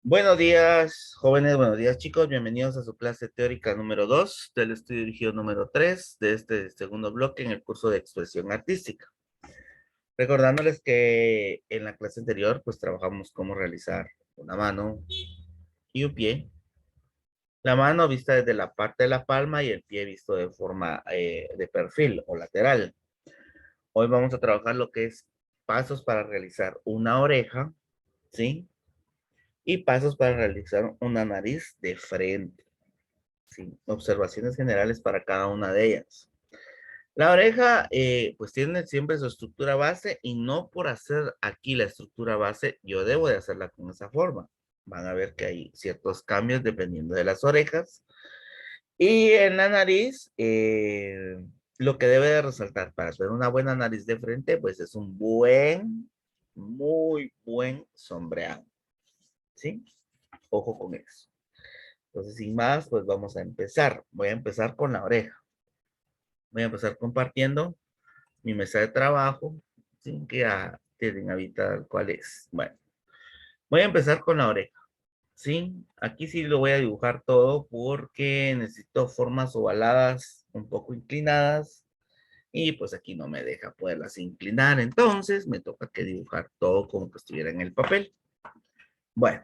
Buenos días, jóvenes, buenos días, chicos. Bienvenidos a su clase teórica número 2 del estudio dirigido número 3 de este segundo bloque en el curso de expresión artística. Recordándoles que en la clase anterior, pues trabajamos cómo realizar una mano y un pie. La mano vista desde la parte de la palma y el pie visto de forma de perfil o lateral. Hoy vamos a trabajar lo que es pasos para realizar una oreja, ¿sí? Y pasos para realizar una nariz de frente. Sí, observaciones generales para cada una de ellas. La oreja, pues tiene siempre su estructura base y no por hacer aquí la estructura base, yo debo de hacerla con esa forma. Van a ver que hay ciertos cambios dependiendo de las orejas. Y en la nariz, lo que debe de resaltar para tener una buena nariz de frente, pues es un muy buen sombreado. ¿Sí? Ojo con eso. Entonces, sin más, pues vamos a empezar. Voy a empezar con la oreja. Voy a empezar compartiendo mi mesa de trabajo, sin que ya tienen habitar cuál es. Bueno, voy a empezar con la oreja, ¿sí? Aquí sí lo voy a dibujar todo porque necesito formas ovaladas un poco inclinadas y pues aquí no me deja poderlas inclinar, entonces me toca que dibujar todo como que estuviera en el papel. Bueno,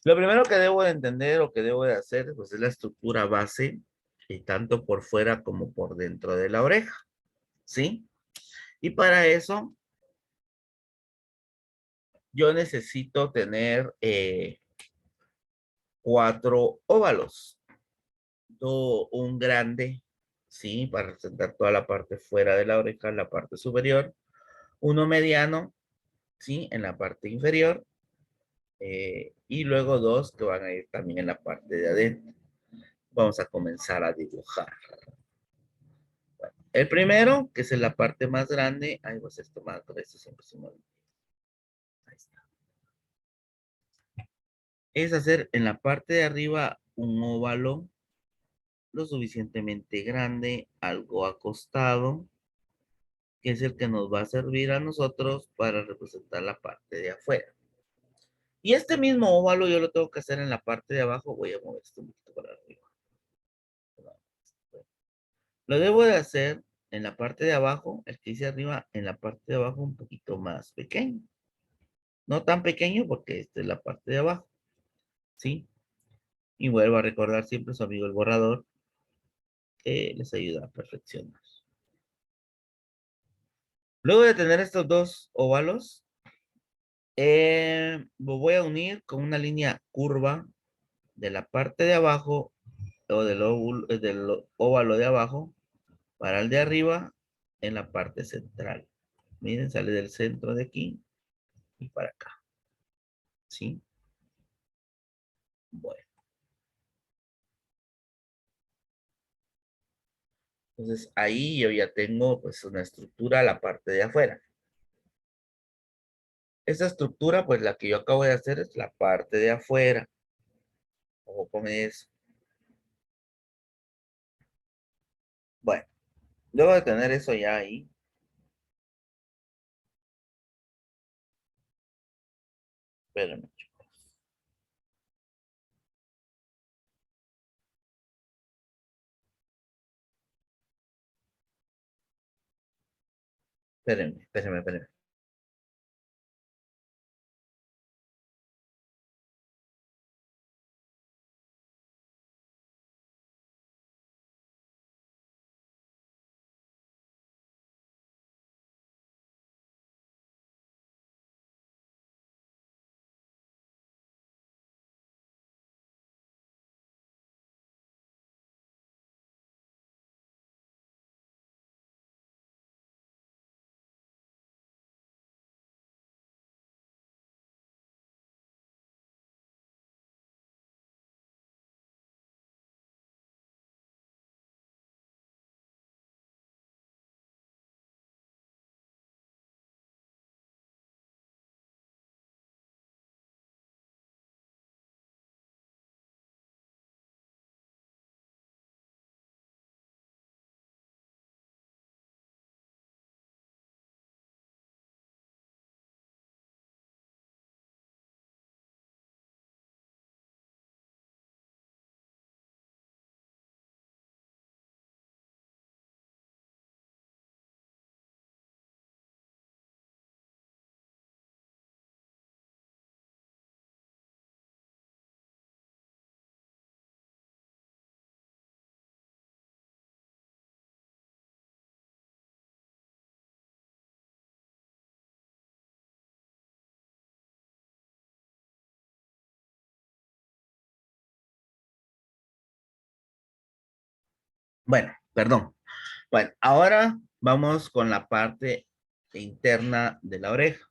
lo primero que debo de entender o que debo de hacer pues es la estructura base y tanto por fuera como por dentro de la oreja, ¿sí? Y para eso yo necesito tener cuatro óvalos. Un grande, ¿sí? Para representar toda la parte fuera de la oreja, la parte superior. Uno mediano, ¿sí? En la parte inferior. Y luego dos que van a ir también en la parte de adentro. Vamos a comenzar a dibujar. El primero, que es en la parte más grande. Ahí va a ser esto esto siempre se me olvida. Ahí está. Es hacer en la parte de arriba un óvalo lo suficientemente grande, algo acostado, que es el que nos va a servir a nosotros para representar la parte de afuera. Y este mismo óvalo yo lo tengo que hacer en la parte de abajo. Voy a mover esto un poquito para arriba. Lo debo de hacer en la parte de abajo, el que dice arriba, en la parte de abajo un poquito más pequeño. No tan pequeño porque esta es la parte de abajo, ¿sí? Y vuelvo a recordar siempre a su amigo el borrador, que les ayuda a perfeccionar. Luego de tener estos dos óvalos, lo voy a unir con una línea curva de la parte de abajo o del óvalo de abajo para el de arriba en la parte central. Miren, sale del centro de aquí y para acá. ¿Sí? Bueno, entonces ahí yo ya tengo pues una estructura a la parte de afuera. Esa estructura pues la que yo acabo de hacer es la parte de afuera. Ojo con eso. Bueno, luego de tener eso ya ahí, espérenme, espérenme. Bueno, perdón. Bueno, ahora vamos con la parte interna de la oreja.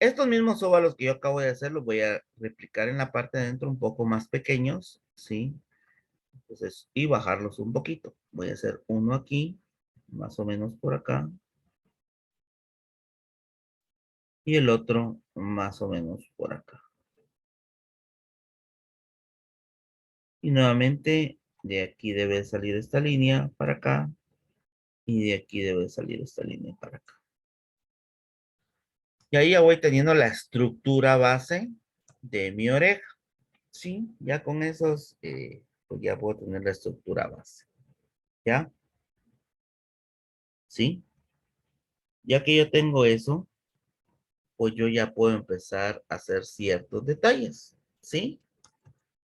Estos mismos óvalos que yo acabo de hacer los voy a replicar en la parte de adentro un poco más pequeños, ¿sí? Entonces, y bajarlos un poquito. Voy a hacer uno aquí, más o menos por acá, y el otro más o menos por acá. Y nuevamente, de aquí debe salir esta línea para acá, y de aquí debe salir esta línea para acá. Y ahí ya voy teniendo la estructura base de mi oreja, ¿sí? Ya con esos, pues ya puedo tener la estructura base, ¿ya? ¿Sí? Ya que yo tengo eso, pues yo ya puedo empezar a hacer ciertos detalles, ¿sí?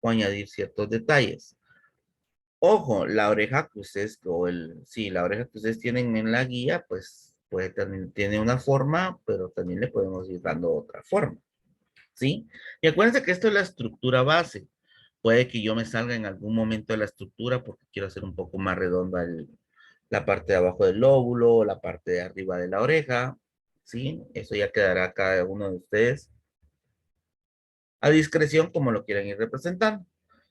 O añadir ciertos detalles. Ojo, la oreja que ustedes, sí, la oreja que ustedes tienen en la guía, pues puede también, tiene una forma, pero también le podemos ir dando otra forma, ¿sí? Y acuérdense que esto es la estructura base. Puede que yo me salga en algún momento de la estructura porque quiero hacer un poco más redonda la parte de abajo del lóbulo, o la parte de arriba de la oreja, ¿sí? Eso ya quedará a cada uno de ustedes a discreción como lo quieran ir representando.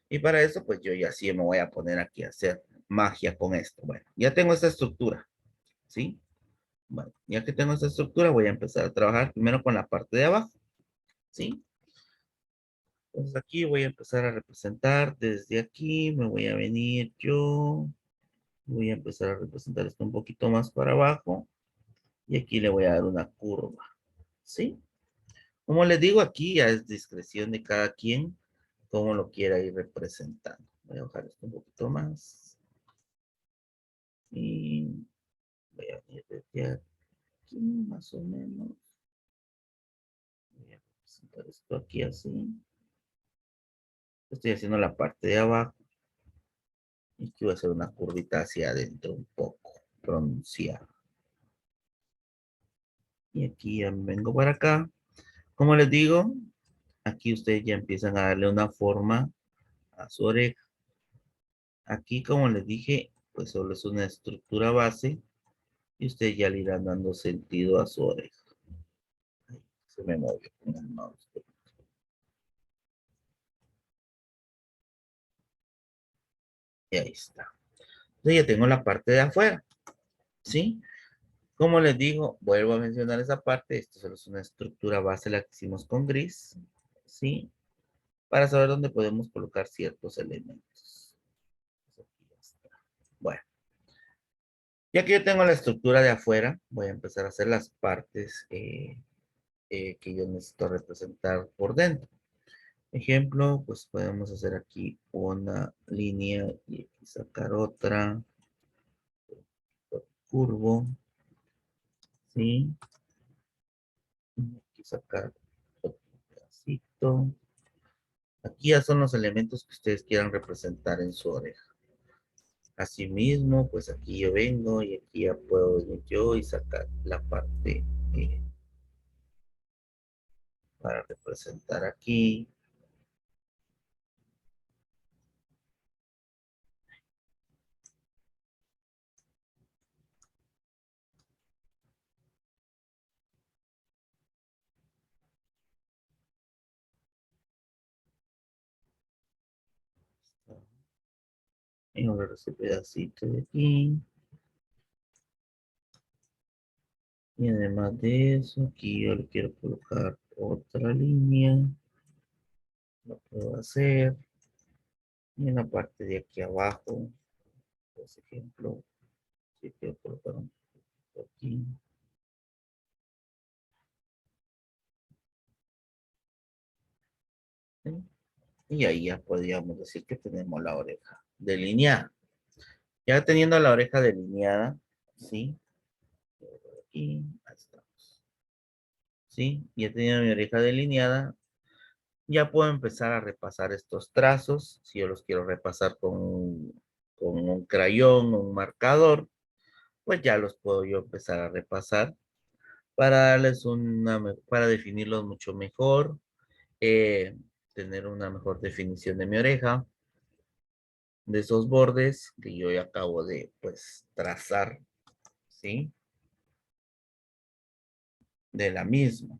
Y para eso, pues yo ya sí me voy a poner aquí a hacer magia con esto. Bueno, ya tengo esta estructura, ¿sí? Bueno, ya que tengo esta estructura, voy a empezar a trabajar primero con la parte de abajo, ¿sí? Entonces aquí voy a empezar a representar desde aquí, me voy a venir yo, voy a empezar a representar esto un poquito más para abajo y aquí le voy a dar una curva, ¿sí? Como les digo, aquí ya es discreción de cada quien, cómo lo quiera ir representando. Voy a bajar esto un poquito más. Y voy a venir desde aquí, más o menos. Voy a representar esto aquí así. Estoy haciendo la parte de abajo. Y aquí voy a hacer una curvita hacia adentro un poco, pronunciada. Y aquí ya vengo para acá. Como les digo, aquí ustedes ya empiezan a darle una forma a su oreja. Aquí, como les dije, pues solo es una estructura base y ustedes ya le irán dando sentido a su oreja. Ahí se me movió con el mouse. Y ahí está. Entonces ya tengo la parte de afuera, ¿sí? Como les digo, vuelvo a mencionar esa parte. Esto solo es una estructura base, la que hicimos con gris, ¿sí? Para saber dónde podemos colocar ciertos elementos. Aquí ya está. Bueno, ya que yo tengo la estructura de afuera, voy a empezar a hacer las partes que yo necesito representar por dentro. Ejemplo, pues podemos hacer aquí una línea y aquí sacar otra, curvo, ¿sí? Y aquí sacar otro pedacito. Aquí ya son los elementos que ustedes quieran representar en su oreja. Asimismo, pues aquí yo vengo y aquí ya puedo venir yo y sacar la parte para representar aquí. Y ahora ese pedacito de aquí. Y además de eso, aquí yo le quiero colocar otra línea. Lo puedo hacer. Y en la parte de aquí abajo, por ejemplo, si quiero colocar un poquito aquí. ¿Sí? Y ahí ya podríamos decir que tenemos la oreja delineada. Ya teniendo la oreja delineada, ¿sí? Y ahí estamos. ¿Sí? Ya teniendo mi oreja delineada, ya puedo empezar a repasar estos trazos. Si yo los quiero repasar con un crayón o un marcador, pues ya los puedo yo empezar a repasar para darles para definirlos mucho mejor, eh, tener una mejor definición de mi oreja. de esos bordes que yo ya acabo de, pues, trazar, ¿sí? De la misma.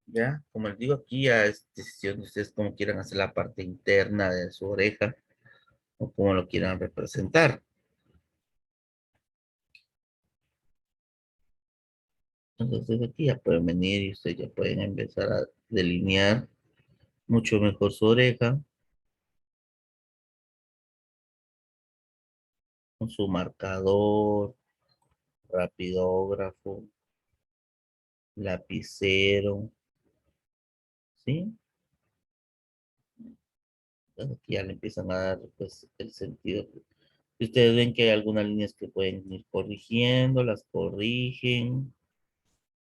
¿Ya? Como les digo, aquí ya es decisión de ustedes cómo quieran hacer la parte interna de su oreja o cómo lo quieran representar. Entonces aquí ya pueden venir y ustedes ya pueden empezar a delinear mucho mejor su oreja con su marcador, rapidógrafo, lapicero, ¿sí? Entonces aquí ya le empiezan a dar pues el sentido. Si ustedes ven que hay algunas líneas que pueden ir corrigiendo, las corrigen,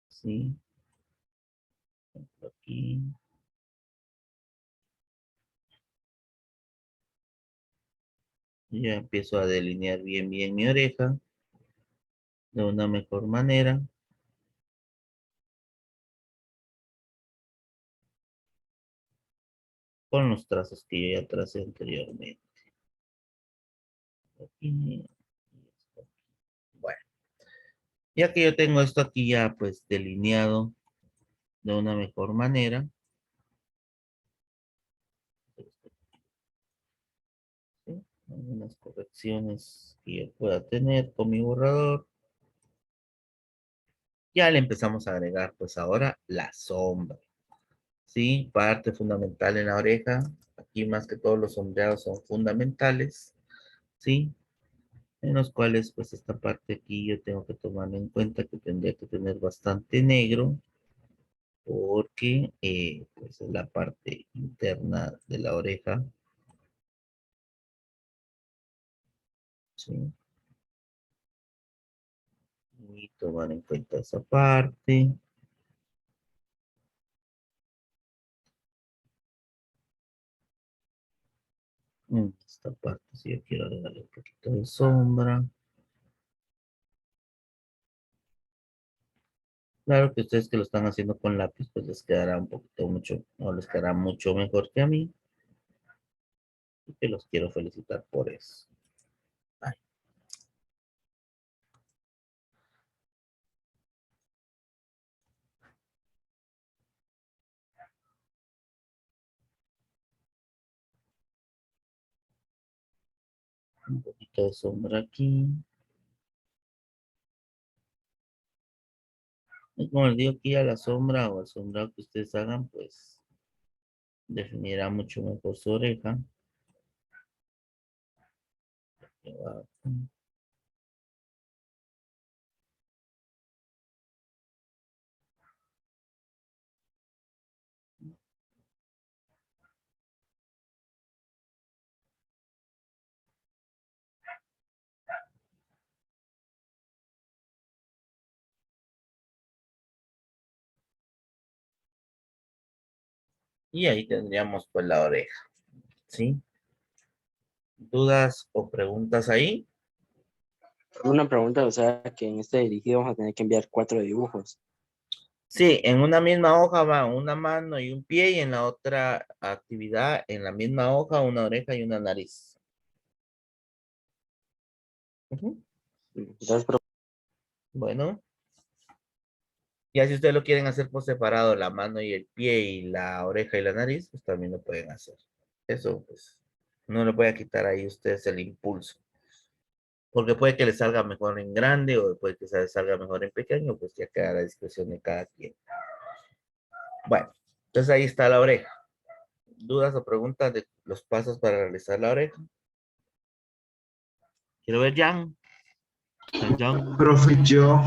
¿sí? Aquí. Ya empiezo a delinear bien mi oreja de una mejor manera. Con los trazos que yo ya tracé anteriormente. Aquí. Bueno, ya que yo tengo esto aquí ya pues delineado de una mejor manera, ¿sí? Algunas correcciones que yo pueda tener con mi borrador. Ya le empezamos a agregar pues ahora la sombra, ¿sí? Parte fundamental en la oreja. Aquí más que todos los sombreados son fundamentales, ¿sí? En los cuales pues esta parte aquí yo tengo que tomar en cuenta que tendría que tener bastante negro porque pues es la parte interna de la oreja, ¿sí? Y tomar en cuenta esa parte. Esta parte si yo quiero agregarle un poquito de sombra. Claro que ustedes que lo están haciendo con lápiz, pues les quedará un poquito mucho, o les quedará mucho mejor que a mí. Y que los quiero felicitar por eso. Ay, un poquito de sombra aquí. Y como les digo aquí a la sombra o al sombra que ustedes hagan, pues definirá mucho mejor su oreja. Y ahí tendríamos pues la oreja, ¿sí? ¿Dudas o preguntas ahí? Una pregunta, o sea, que en este dirigido vamos a tener que enviar 4 dibujos. Sí, en una misma hoja va una mano y un pie y en la otra actividad, en la misma hoja, una oreja y una nariz. Ujú. Entonces, Bueno, ya si ustedes lo quieren hacer por separado, la mano y el pie y la oreja y la nariz, pues también lo pueden hacer. Eso, pues, no le voy a quitar ahí a ustedes el impulso. Porque puede que les salga mejor en grande o puede que les salga mejor en pequeño, pues ya queda a la discreción de cada quien. Bueno, entonces ahí está la oreja. ¿Dudas o preguntas de los pasos para realizar la oreja? Quiero ver Jan. Jan. Profe, yo,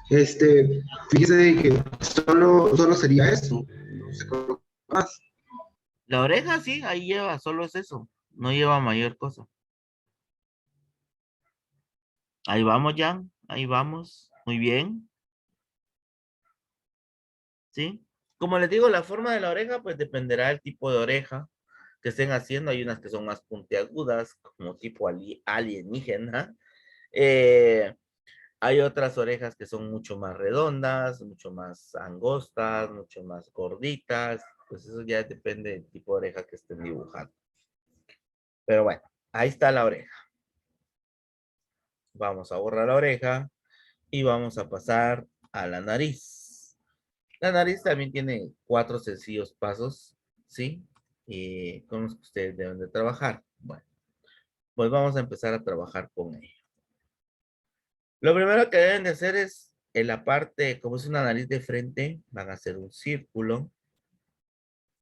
fíjese que solo sería eso, no se coloca más. La oreja sí, ahí lleva, solo es eso. No lleva mayor cosa. Ahí vamos, Jan. Ahí vamos. Muy bien. ¿Sí? Como les digo, la forma de la oreja, pues dependerá del tipo de oreja que estén haciendo. Hay unas que son más puntiagudas, como tipo alienígena. Eh, Hay otras orejas que son mucho más redondas, mucho más angostas, mucho más gorditas. Pues eso ya depende del tipo de oreja que estén dibujando. Pero bueno, ahí está la oreja. Vamos a borrar la oreja y vamos a pasar a la nariz. La nariz también tiene 4 sencillos pasos, ¿sí? Con los que ustedes deben de trabajar. Bueno, pues vamos a empezar a trabajar con ello. Lo primero que deben de hacer es, en la parte, como es una nariz de frente, van a hacer un círculo,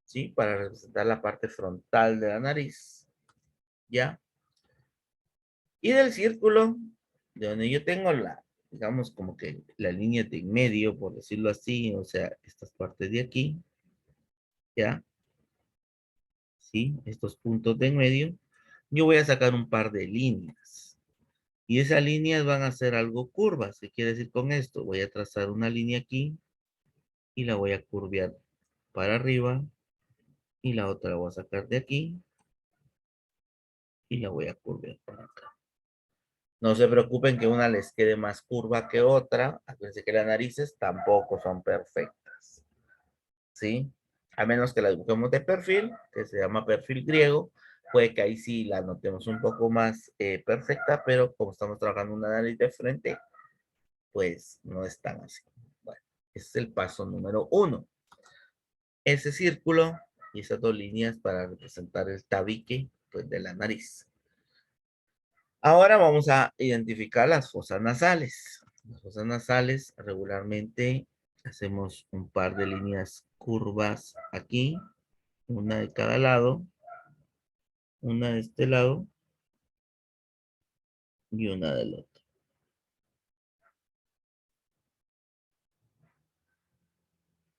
¿sí? Para representar la parte frontal de la nariz, ¿ya? Y del círculo, de donde yo tengo la, digamos, como que la línea de en medio, por decirlo así, o sea, estas partes de aquí, ¿ya? ¿Sí? Estos puntos de en medio, yo voy a sacar un par de líneas. Y esas líneas van a ser algo curvas. ¿Qué quiere decir con esto? Voy a trazar una línea aquí y la voy a curvear para arriba y la otra la voy a sacar de aquí y la voy a curvear para acá. No se preocupen que una les quede más curva que otra. Acuérdense que las narices tampoco son perfectas, ¿sí? A menos que la dibujemos de perfil, que se llama perfil griego, puede que ahí sí la notemos un poco más perfecta, pero como estamos trabajando una nariz de frente, pues no es tan así. Bueno, ese es el paso número 1. Ese círculo y esas 2 líneas para representar el tabique, pues, de la nariz. Ahora vamos a identificar las fosas nasales. Las fosas nasales regularmente hacemos un par de líneas curvas aquí, una de cada lado, una de este lado y una del otro.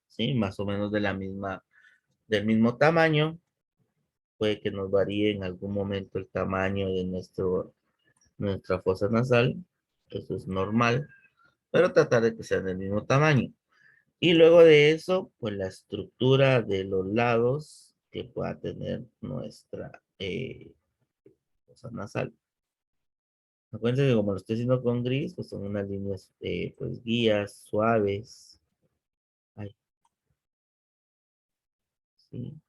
¿Sí? Más o menos de la misma, del mismo tamaño. Puede que nos varíe en algún momento el tamaño de nuestra fosa nasal. Eso es normal, pero tratar de que sean del mismo tamaño. Y luego de eso, pues la estructura de los lados que pueda tener nuestra fosa nasal. Acuérdense que como lo estoy haciendo con gris, pues son unas líneas pues guías, suaves. Ay, sí.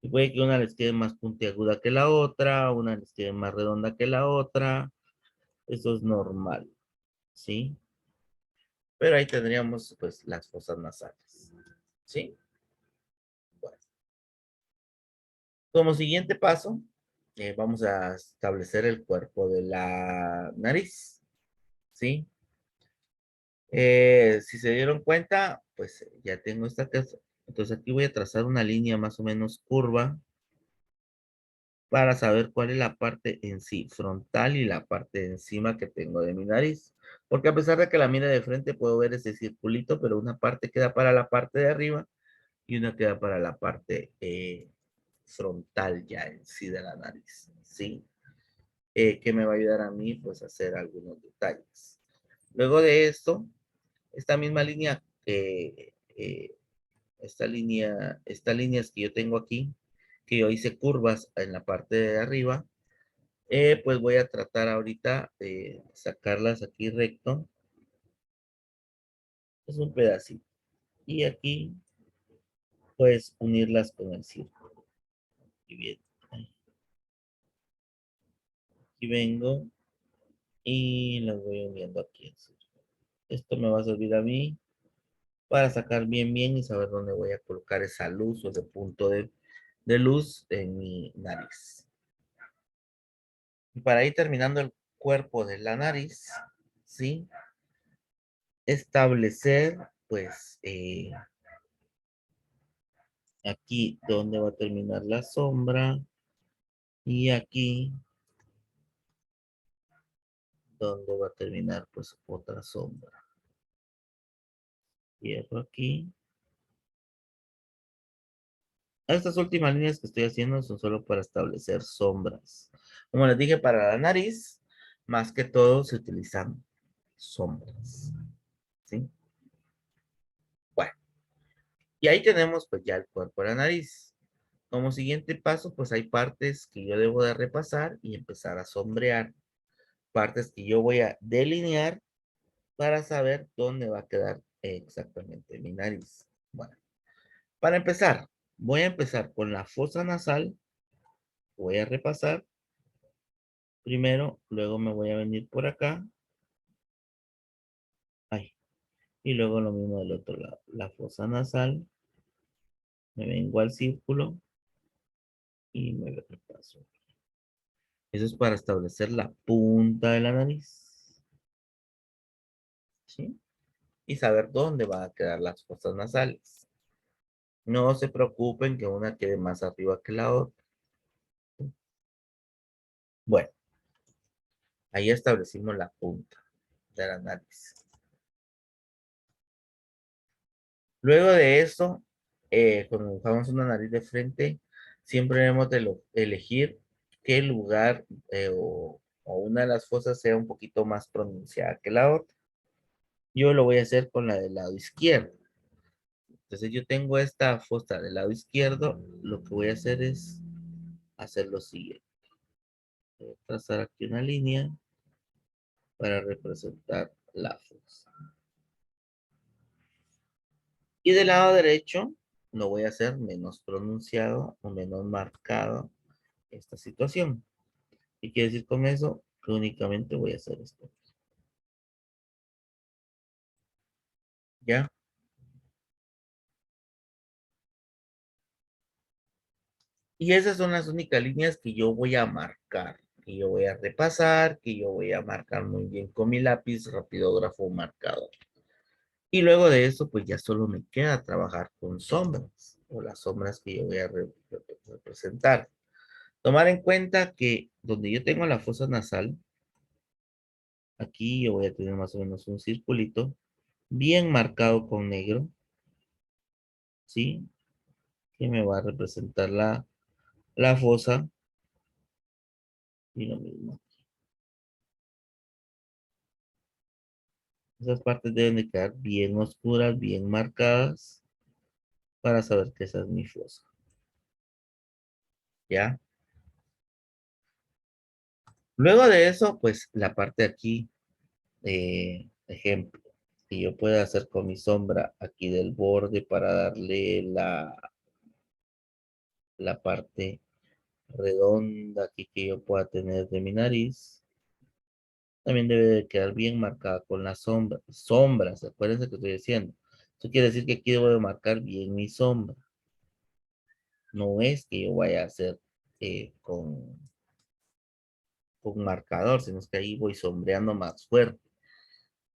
Y puede que una les quede más puntiaguda que la otra, una les quede más redonda que la otra. Eso es normal, ¿sí? Pero ahí tendríamos pues las fosas nasales, ¿sí? Bueno, como siguiente paso, vamos a establecer el cuerpo de la nariz, ¿sí? Si se dieron cuenta, pues ya tengo esta casa. Entonces aquí voy a trazar una línea más o menos curva para saber cuál es la parte en sí frontal y la parte de encima que tengo de mi nariz. Porque a pesar de que la mire de frente puedo ver ese circulito, pero una parte queda para la parte de arriba y una queda para la parte frontal ya en sí de la nariz, ¿sí? Que me va a ayudar a mí pues a hacer algunos detalles. Luego de esto, esta misma línea, estas líneas que yo tengo aquí, que yo hice curvas en la parte de arriba, pues voy a tratar ahorita de sacarlas aquí recto. Es un pedacito. Y aquí, pues unirlas con el círculo. Y bien, aquí vengo y las voy uniendo aquí. Esto me va a servir a mí para sacar bien y saber dónde voy a colocar esa luz o ese punto de luz en mi nariz. Y para ir terminando el cuerpo de la nariz, ¿sí? Establecer, pues, aquí donde va a terminar la sombra y aquí donde va a terminar, pues, otra sombra. Cierro aquí. Estas últimas líneas que estoy haciendo son solo para establecer sombras. Como les dije, para la nariz, más que todo se utilizan sombras. ¿Sí? Bueno, y ahí tenemos pues ya el cuerpo de la nariz. Como siguiente paso, pues hay partes que yo debo de repasar y empezar a sombrear. Partes que yo voy a delinear para saber dónde va a quedar exactamente mi nariz. Bueno, para empezar, voy a empezar con la fosa nasal Voy a repasar primero, luego me voy a venir por acá. Ay, y luego lo mismo del otro lado. La fosa nasal, me vengo al círculo y me repaso. Eso es para establecer la punta de la nariz. ¿Sí? Y saber dónde van a quedar las fosas nasales. No se preocupen que una quede más arriba que la otra. Bueno, ahí establecimos la punta de la nariz. Luego de eso, cuando dibujamos una nariz de frente, siempre debemos de elegir qué lugar o una de las fosas sea un poquito más pronunciada que la otra. Yo lo voy a hacer con la del lado izquierdo. Entonces yo tengo esta fosa del lado izquierdo. Lo que voy a hacer es hacer lo siguiente. Voy a trazar aquí una línea para representar la fosa. Y del lado derecho lo voy a hacer menos pronunciado o menos marcado esta situación. ¿Qué quiere decir con eso? Que únicamente voy a hacer esto. ¿Ya? Y esas son las únicas líneas que yo voy a marcar, que yo voy a repasar, que yo voy a marcar muy bien con mi lápiz rapidógrafo marcador. Y luego de eso, pues ya solo me queda trabajar con sombras, o las sombras que yo voy a representar. Tomar en cuenta que donde yo tengo la fosa nasal, aquí yo voy a tener más o menos un circulito bien marcado con negro, ¿sí? Que me va a representar la fosa y lo mismo. Esas partes deben de quedar bien oscuras, bien marcadas para saber que esa es mi fosa. ¿Ya? Luego de eso, pues la parte de aquí, ejemplo, que yo pueda hacer con mi sombra aquí del borde para darle la parte redonda aquí que yo pueda tener de mi nariz. También debe de quedar bien marcada con las sombras. Acuérdense que estoy diciendo. Eso quiere decir que aquí debo de marcar bien mi sombra. No es que yo vaya a hacer con marcador, sino es que ahí voy sombreando más fuerte.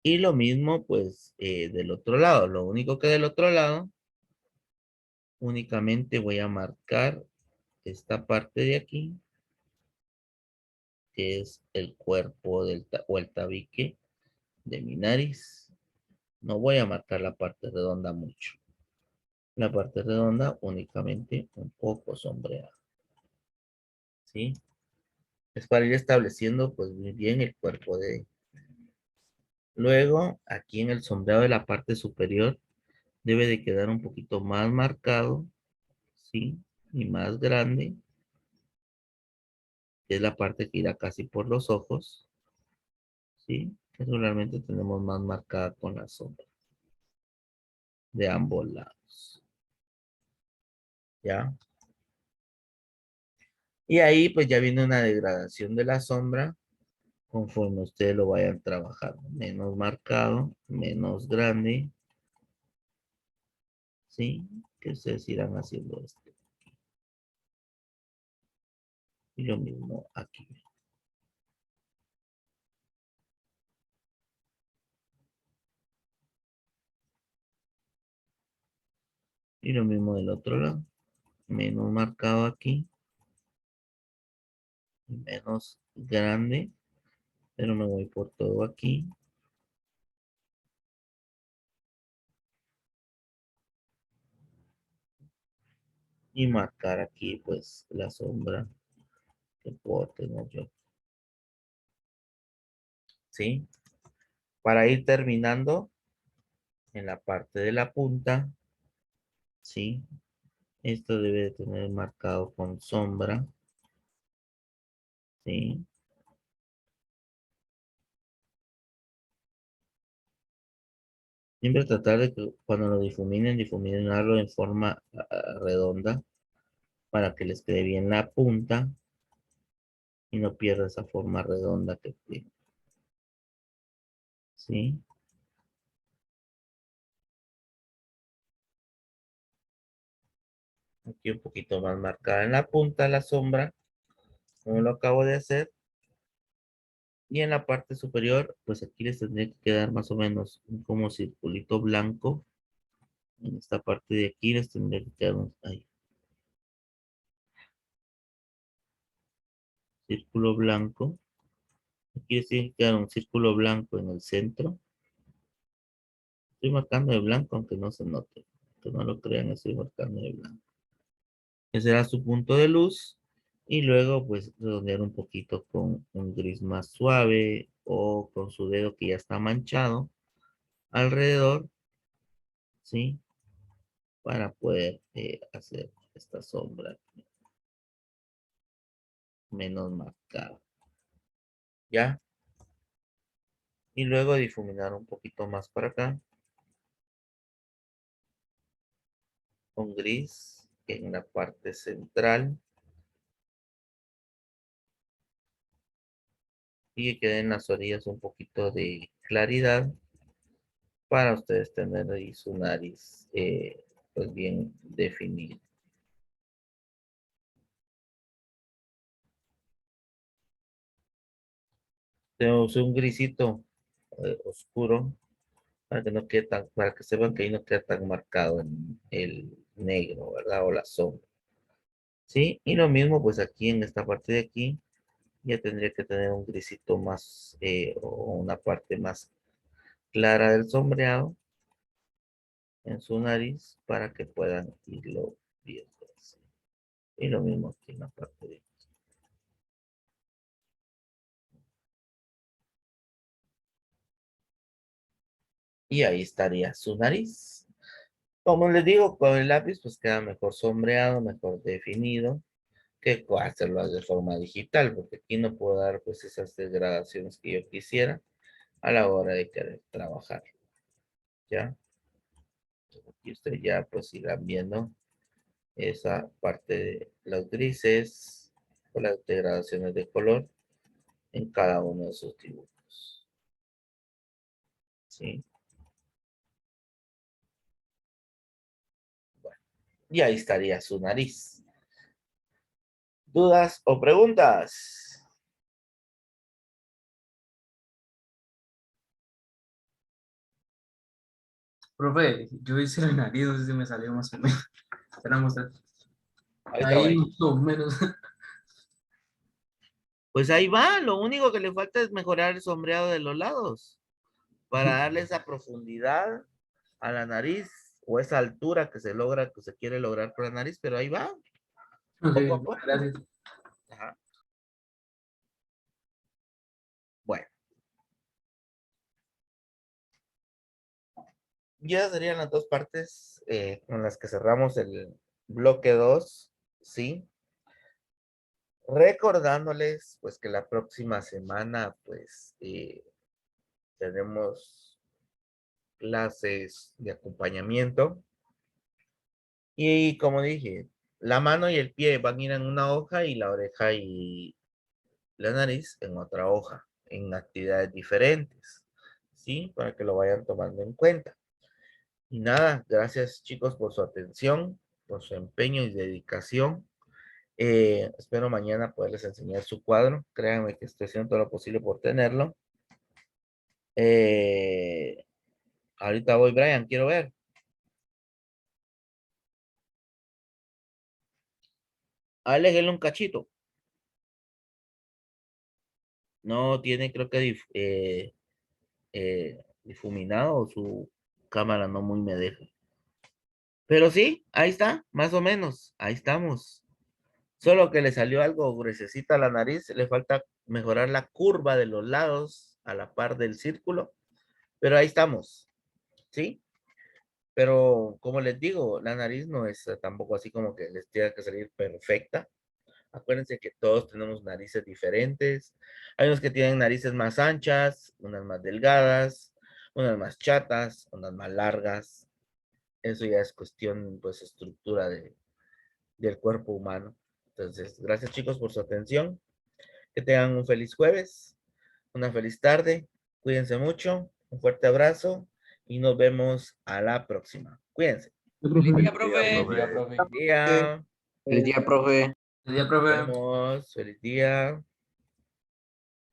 Y lo mismo, pues, del otro lado. Lo único que del otro lado, únicamente voy a marcar esta parte de aquí, que es el cuerpo o el tabique de mi nariz. No voy a marcar la parte redonda mucho. La parte redonda únicamente un poco sombreada. ¿Sí? Es para ir estableciendo pues muy bien el cuerpo de... Luego, aquí en el sombreado de la parte superior, debe de quedar un poquito más marcado, ¿sí? Y más grande, que es la parte que irá casi por los ojos, ¿sí? Que realmente tenemos más marcada con la sombra de ambos lados, ¿ya? Y ahí pues ya viene una degradación de la sombra conforme ustedes lo vayan trabajando. Menos marcado, menos grande, ¿sí? Que ustedes irán haciendo esto. Y lo mismo aquí. Y lo mismo del otro lado. Menos marcado aquí. Menos grande. Pero me voy por todo aquí. Y marcar aquí pues la sombra que puedo tener yo. ¿Sí? Para ir terminando en la parte de la punta. ¿Sí? Esto debe de tener marcado con sombra. ¿Sí? Siempre tratar de que cuando lo difuminarlo en forma redonda para que les quede bien la punta, y no pierda esa forma redonda que tiene. ¿Sí? Aquí un poquito más marcada en la punta la sombra, como lo acabo de hacer. Y en la parte superior, pues aquí les tendría que quedar más o menos un como circulito blanco. En esta parte de aquí les tendría que quedar un ahí, círculo blanco. Aquí les tiene que quedar un círculo blanco en el centro. Estoy marcando de blanco, aunque no se note. Que no lo crean, estoy marcando de blanco. Ese será su punto de luz. Y luego, pues, redondear un poquito con un gris más suave o con su dedo que ya está manchado alrededor, ¿sí? Para poder hacer esta sombra menos marcada. ¿Ya? Y luego difuminar un poquito más para acá con gris en la parte central y que queden las orillas un poquito de claridad para ustedes tener ahí su nariz pues bien definida. Usé un grisito oscuro para que no quede tan, para que sepan que ahí no queda tan marcado en el negro, ¿verdad? O la sombra. ¿Sí? Y lo mismo pues aquí en esta parte de aquí ya tendría que tener un grisito más o una parte más clara del sombreado en su nariz para que puedan irlo viendo así. Y lo mismo aquí en la parte de aquí. Y ahí estaría su nariz. Como les digo, con el lápiz pues queda mejor sombreado, mejor definido que hacerlo de forma digital, porque aquí no puedo dar pues esas degradaciones que yo quisiera a la hora de querer trabajar. ¿Ya? Aquí ustedes ya pues irán viendo esa parte de los grises o las degradaciones de color en cada uno de sus dibujos. ¿Sí? Bueno, y ahí estaría su nariz. ¿Dudas o preguntas? Profe, yo hice la nariz, no sé si me salió más o menos. Esperamos. Ahí está, Ahí güey. más o menos. Pues ahí va, lo único que le falta es mejorar el sombreado de los lados para darle esa profundidad a la nariz o esa altura que se logra, que se quiere lograr con la nariz, pero ahí va, Ok, poco a poco. gracias. Ajá. Bueno, ya serían las dos partes con las que cerramos el bloque 2, ¿sí? Recordándoles, pues, que la próxima semana, pues, tenemos clases de acompañamiento. Y como dije, la mano y el pie van a ir en una hoja y la oreja y la nariz en otra hoja, en actividades diferentes, ¿sí? Para que lo vayan tomando en cuenta. Y nada, gracias chicos por su atención, por su empeño y dedicación. Espero mañana poderles enseñar su cuadro. Créanme que estoy haciendo todo lo posible por tenerlo. Eh, ahorita voy, Brian, quiero ver. Aléjenle un cachito. No tiene, creo que difuminado, su cámara no muy me deja. Pero sí, ahí está, más o menos, ahí estamos. Solo que le salió algo gruesecita a la nariz, le falta mejorar la curva de los lados a la par del círculo, pero ahí estamos, ¿sí? Pero como les digo, la nariz no es tampoco así como que les tenga que salir perfecta. Acuérdense que todos tenemos narices diferentes. Hay unos que tienen narices más anchas, unas más delgadas, unas más chatas, unas más largas. Eso ya es cuestión, pues, estructura del cuerpo humano. Entonces, gracias chicos por su atención. Que tengan un feliz jueves, una feliz tarde. Cuídense mucho. Un fuerte abrazo y nos vemos a la próxima. Cuídense. Feliz día, Feliz profe. día, profe. Día. El día, profe. El día, Nos profe. vemos. Feliz día.